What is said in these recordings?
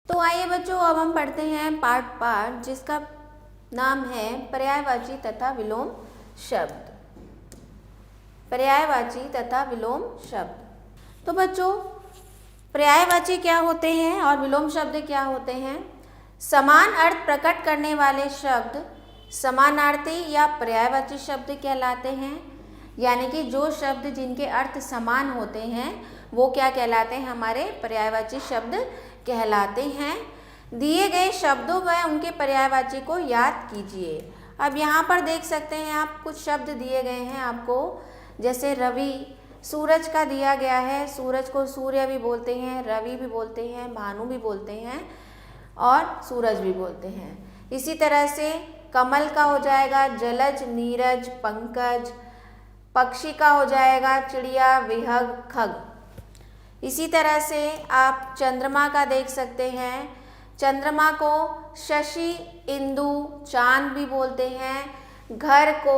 तो आइए बच्चों, अब हम पढ़ते हैं पार्ट 5 जिसका नाम है पर्यायवाची तथा विलोम शब्द। पर्यायवाची तथा विलोम शब्द। तो बच्चों, पर्यायवाची क्या होते हैं और विलोम शब्द क्या होते हैं? समान अर्थ प्रकट करने वाले शब्द समानार्थी या पर्यायवाची शब्द कहलाते हैं। यानी कि जो शब्द जिनके अर्थ समान होते हैं वो क्या कहलाते हैं? हमारे पर्यायवाची शब्द कहलाते हैं। दिए गए शब्दों व उनके पर्यायवाची को याद कीजिए। अब यहाँ पर देख सकते हैं आप, कुछ शब्द दिए गए हैं आपको, जैसे रवि, सूरज का दिया गया है। सूरज को सूर्य भी बोलते हैं, रवि भी बोलते हैं, भानु भी बोलते हैं और सूरज भी बोलते हैं। इसी तरह से कमल का हो जाएगा जलज, नीरज, पंकज। पक्षी का हो जाएगा चिड़िया, विहग, खग। इसी तरह से आप चंद्रमा का देख सकते हैं। चंद्रमा को शशि, इंदु, चांद भी बोलते हैं। घर को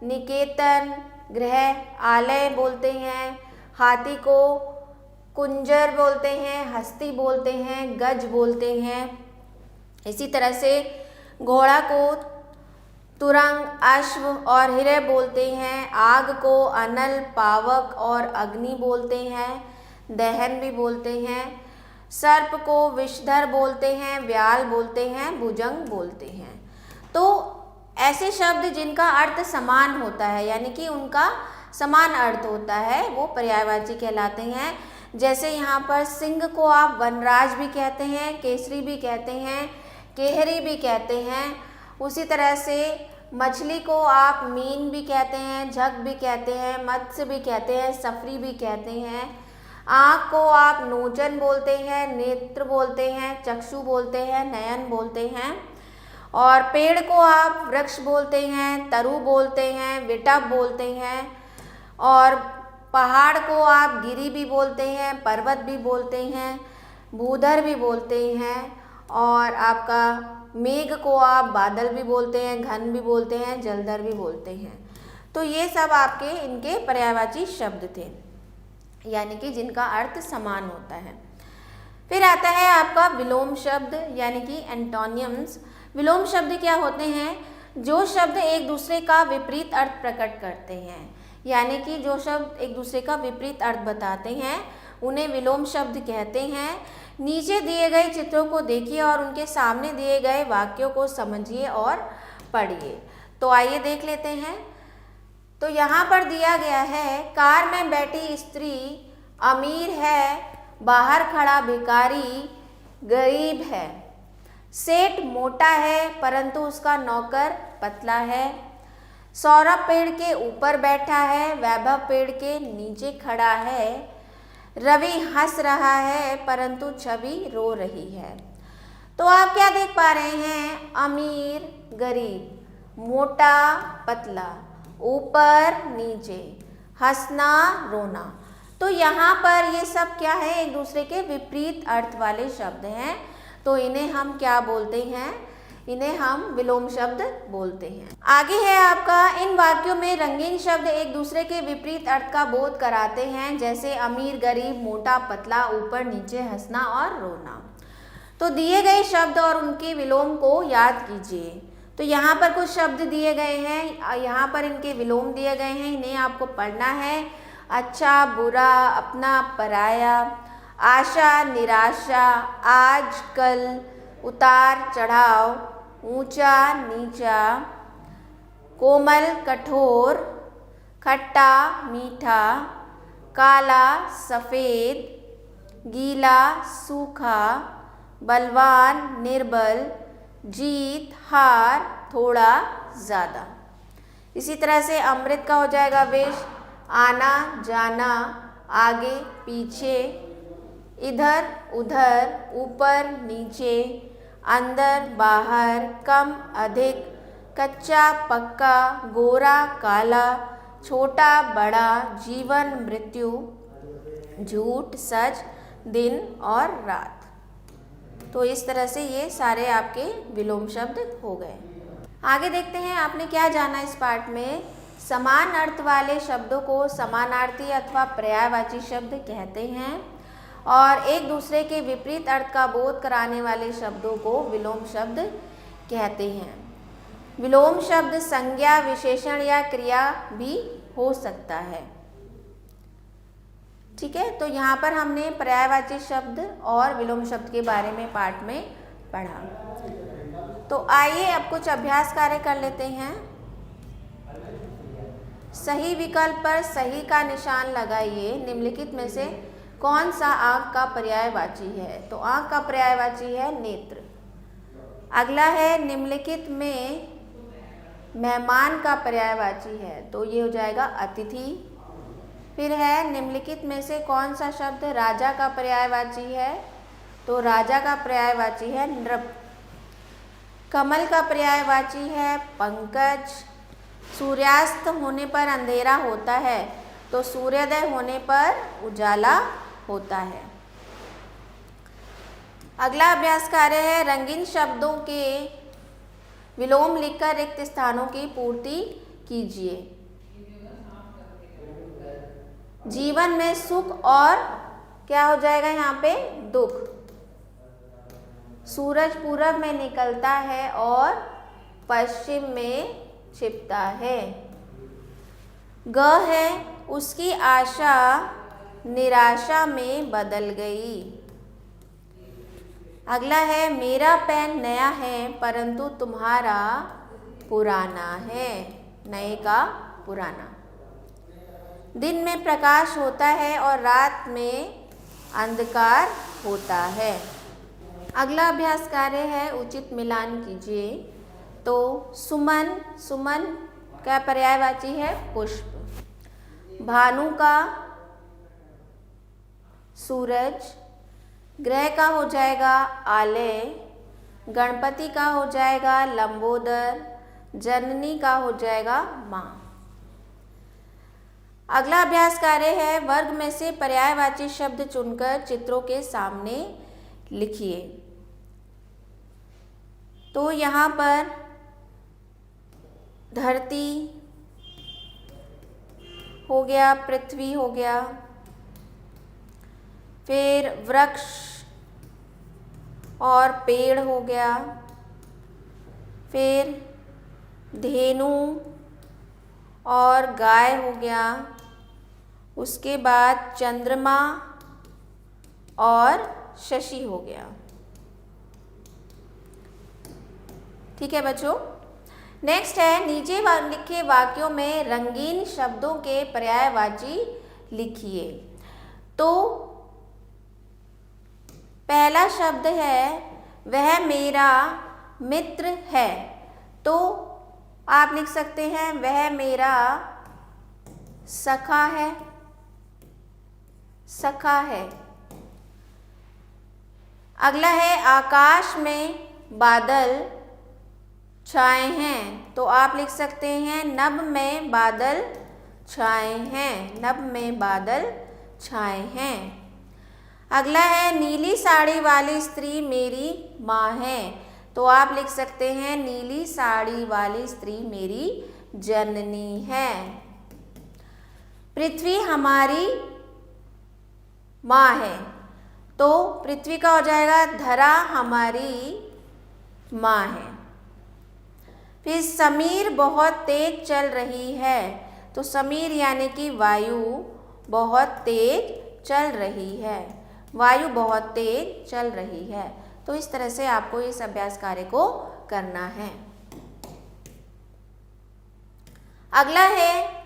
निकेतन, गृह, आलय बोलते हैं। हाथी को कुंजर बोलते हैं, हस्ती बोलते हैं, गज बोलते हैं। इसी तरह से घोड़ा को तुरंग, अश्व और हिरय बोलते हैं। आग को अनल, पावक और अग्नि बोलते हैं, दहन भी बोलते हैं। सर्प को विषधर बोलते हैं, व्याल बोलते हैं, भुजंग बोलते हैं। तो ऐसे शब्द जिनका अर्थ समान होता है, यानी कि उनका समान अर्थ होता है, वो पर्यायवाची कहलाते हैं। जैसे यहाँ पर सिंह को आप वनराज भी कहते हैं, केसरी भी कहते हैं, केहरी भी कहते हैं। उसी तरह से मछली को आप मीन भी कहते हैं, झग भी कहते हैं, मत्स्य भी कहते हैं, सफरी भी कहते हैं। आँख को आप नोचन बोलते हैं, नेत्र बोलते हैं, चक्षु बोलते हैं, नयन बोलते हैं। और पेड़ को आप वृक्ष बोलते हैं, तरु बोलते हैं, विटप बोलते हैं। और पहाड़ को आप गिरी भी बोलते हैं, पर्वत भी बोलते हैं, भूधर भी बोलते हैं। और आपका मेघ को आप बादल भी बोलते हैं, घन भी बोलते हैं, जलधर भी बोलते हैं। तो ये सब आपके इनके पर्यायवाची शब्द थे, यानी कि जिनका अर्थ समान होता है। फिर आता है आपका विलोम शब्द, यानी कि एंटोनियम्स। विलोम शब्द क्या होते हैं? जो शब्द एक दूसरे का विपरीत अर्थ प्रकट करते हैं, यानी कि जो शब्द एक दूसरे का विपरीत अर्थ बताते हैं उन्हें विलोम शब्द कहते हैं। नीचे दिए गए चित्रों को देखिए और उनके सामने दिए गए वाक्यों को समझिए और पढ़िए। तो आइए देख लेते हैं। तो यहाँ पर दिया गया है, कार में बैठी स्त्री अमीर है, बाहर खड़ा भिखारी गरीब है। सेठ मोटा है परंतु उसका नौकर पतला है। सौरभ पेड़ के ऊपर बैठा है, वैभव पेड़ के नीचे खड़ा है। रवि हंस रहा है परंतु छवि रो रही है। तो आप क्या देख पा रहे हैं? अमीर, गरीब, मोटा, पतला, ऊपर, नीचे, हंसना, रोना। तो यहाँ पर ये सब क्या है? एक दूसरे के विपरीत अर्थ वाले शब्द हैं। तो इन्हें हम क्या बोलते हैं? इन्हें हम विलोम शब्द बोलते हैं। आगे है आपका, इन वाक्यों में रंगीन शब्द एक दूसरे के विपरीत अर्थ का बोध कराते हैं, जैसे अमीर, गरीब, मोटा, पतला, ऊपर, नीचे, हंसना और रोना। तो दिए गए शब्द और उनके विलोम को याद कीजिए। तो यहाँ पर कुछ शब्द दिए गए हैं, यहाँ पर इनके विलोम दिए गए हैं, इन्हें आपको पढ़ना है। अच्छा, बुरा, अपना, पराया, आशा, निराशा, आज, कल, उतार चढ़ाव, ऊंचा, नीचा, कोमल, कठोर, खट्टा, मीठा, काला, सफ़ेद, गीला, सूखा, बलवान, निर्बल, जीत, हार, थोड़ा, ज़्यादा। इसी तरह से अमृत का हो जाएगा विष, आना, जाना, आगे, पीछे, इधर, उधर, ऊपर, नीचे, अंदर, बाहर, कम, अधिक, कच्चा, पक्का, गोरा, काला, छोटा, बड़ा, जीवन, मृत्यु, झूठ, सच, दिन और रात। तो इस तरह से ये सारे आपके विलोम शब्द हो गए। आगे देखते हैं आपने क्या जाना इस पाठ में। समान अर्थ वाले शब्दों को समानार्थी अथवा पर्यायवाची शब्द कहते हैं और एक दूसरे के विपरीत अर्थ का बोध कराने वाले शब्दों को विलोम शब्द कहते हैं। विलोम शब्द संज्ञा, विशेषण या क्रिया भी हो सकता है। ठीक है, तो यहाँ पर हमने पर्यायवाची शब्द और विलोम शब्द के बारे में पाठ में पढ़ा। तो आइए अब कुछ अभ्यास कार्य कर लेते हैं। सही विकल्प पर सही का निशान लगाइए। निम्नलिखित में से कौन सा आँख का पर्यायवाची है? तो आँख का पर्यायवाची है नेत्र। अगला है निम्नलिखित में मेहमान का पर्यायवाची है, तो ये हो जाएगा अतिथि। फिर है निम्नलिखित में से कौन सा शब्द राजा का पर्यायवाची है? तो राजा का पर्यायवाची है नृप। कमल का पर्यायवाची है पंकज। सूर्यास्त होने पर अंधेरा होता है, तो सूर्योदय होने पर उजाला होता है। अगला अभ्यास कार्य है रंगीन शब्दों के विलोम लिखकर रिक्त स्थानों की पूर्ति कीजिए। जीवन में सुख और क्या हो जाएगा यहाँ पे? दुख। सूरज पूरब में निकलता है और पश्चिम में छिपता है। ग है उसकी आशा निराशा में बदल गई। अगला है मेरा पेन नया है परंतु तुम्हारा पुराना है। नए का पुराना। दिन में प्रकाश होता है और रात में अंधकार होता है। अगला अभ्यास कार्य है उचित मिलान कीजिए। तो सुमन, सुमन का पर्यायवाची है पुष्प। भानु का सूरज। ग्रह का हो जाएगा आलय। गणपति का हो जाएगा लंबोदर। जननी का हो जाएगा माँ। अगला अभ्यास कार्य है वर्ग में से पर्यायवाची शब्द चुनकर चित्रों के सामने लिखिए। तो यहाँ पर धरती हो गया, पृथ्वी हो गया, फिर वृक्ष और पेड़ हो गया, फिर धेनु और गाय हो गया, उसके बाद चंद्रमा और शशि हो गया। ठीक है बच्चों। नेक्स्ट है नीचे लिखे वाक्यों में रंगीन शब्दों के पर्यायवाची लिखिए। तो पहला शब्द है वह मेरा मित्र है, तो आप लिख सकते हैं वह मेरा सखा है, सखा है। अगला है आकाश में बादल छाए हैं, तो आप लिख सकते हैं नभ में बादल छाए हैं, नभ में बादल छाए हैं। अगला है नीली साड़ी वाली स्त्री मेरी माँ है, तो आप लिख सकते हैं नीली साड़ी वाली स्त्री मेरी जननी है। पृथ्वी हमारी माँ है, तो पृथ्वी का हो जाएगा धरा हमारी माँ है। फिर समीर बहुत तेज चल रही है, तो समीर यानी कि वायु बहुत तेज चल रही है, वायु बहुत तेज चल रही है। तो इस तरह से आपको इस अभ्यास कार्य को करना है। अगला है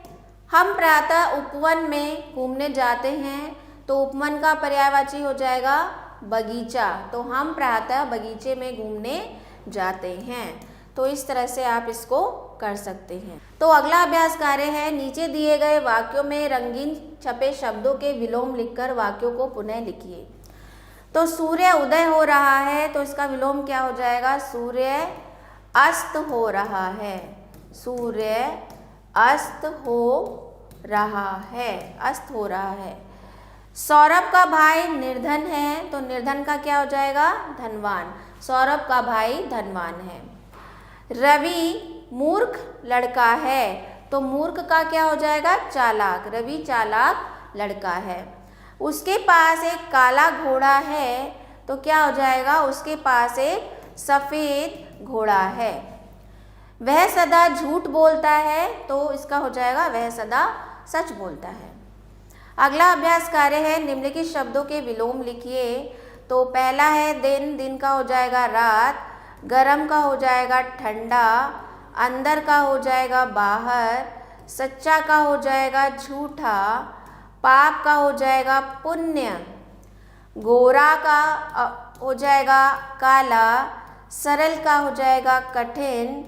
हम प्रातः उपवन में घूमने जाते हैं, तो उपवन का पर्यायवाची हो जाएगा बगीचा, तो हम प्रातः बगीचे में घूमने जाते हैं। तो इस तरह से आप इसको कर सकते हैं। तो अगला अभ्यास कार्य है नीचे दिए गए वाक्यों में रंगीन छपे शब्दों के विलोम लिखकर वाक्यों को पुनः लिखिए। तो सूर्य उदय हो रहा है, तो इसका विलोम क्या हो जाएगा? सूर्य अस्त हो रहा है, सूर्य अस्त हो रहा है, अस्त हो रहा है। सौरभ का भाई निर्धन है, तो निर्धन का क्या हो जाएगा? धनवान। सौरभ का भाई धनवान है। रवि मूर्ख लड़का है, तो मूर्ख का क्या हो जाएगा? चालाक। रवि चालाक लड़का है। उसके पास एक काला घोड़ा है तो क्या हो जाएगा, उसके पास एक सफ़ेद घोड़ा है। वह सदा झूठ बोलता है तो इसका हो जाएगा वह सदा सच बोलता है। अगला अभ्यास कार्य है निम्नलिखित शब्दों के विलोम लिखिए। तो पहला है दिन, दिन का हो जाएगा रात, गरम का हो जाएगा ठंडा, अंदर का हो जाएगा बाहर, सच्चा का हो जाएगा झूठा, पाप का हो जाएगा पुण्य, गोरा का हो जाएगा काला, सरल का हो जाएगा कठिन,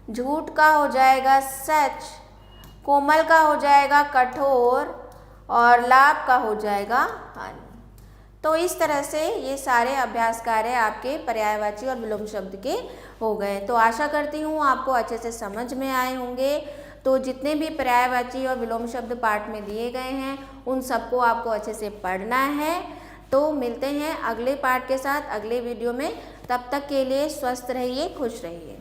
झूठ का हो जाएगा सच, कोमल का हो जाएगा कठोर और लाभ का हो जाएगा हानि। तो इस तरह से ये सारे अभ्यास कार्य आपके पर्यायवाची और विलोम शब्द के हो गए। तो आशा करती हूँ आपको अच्छे से समझ में आए होंगे। तो जितने भी पर्यायवाची और विलोम शब्द पाठ में दिए गए हैं उन सबको आपको अच्छे से पढ़ना है। तो मिलते हैं अगले पाठ के साथ अगले वीडियो में। तब तक के लिए स्वस्थ रहिए, खुश रहिए।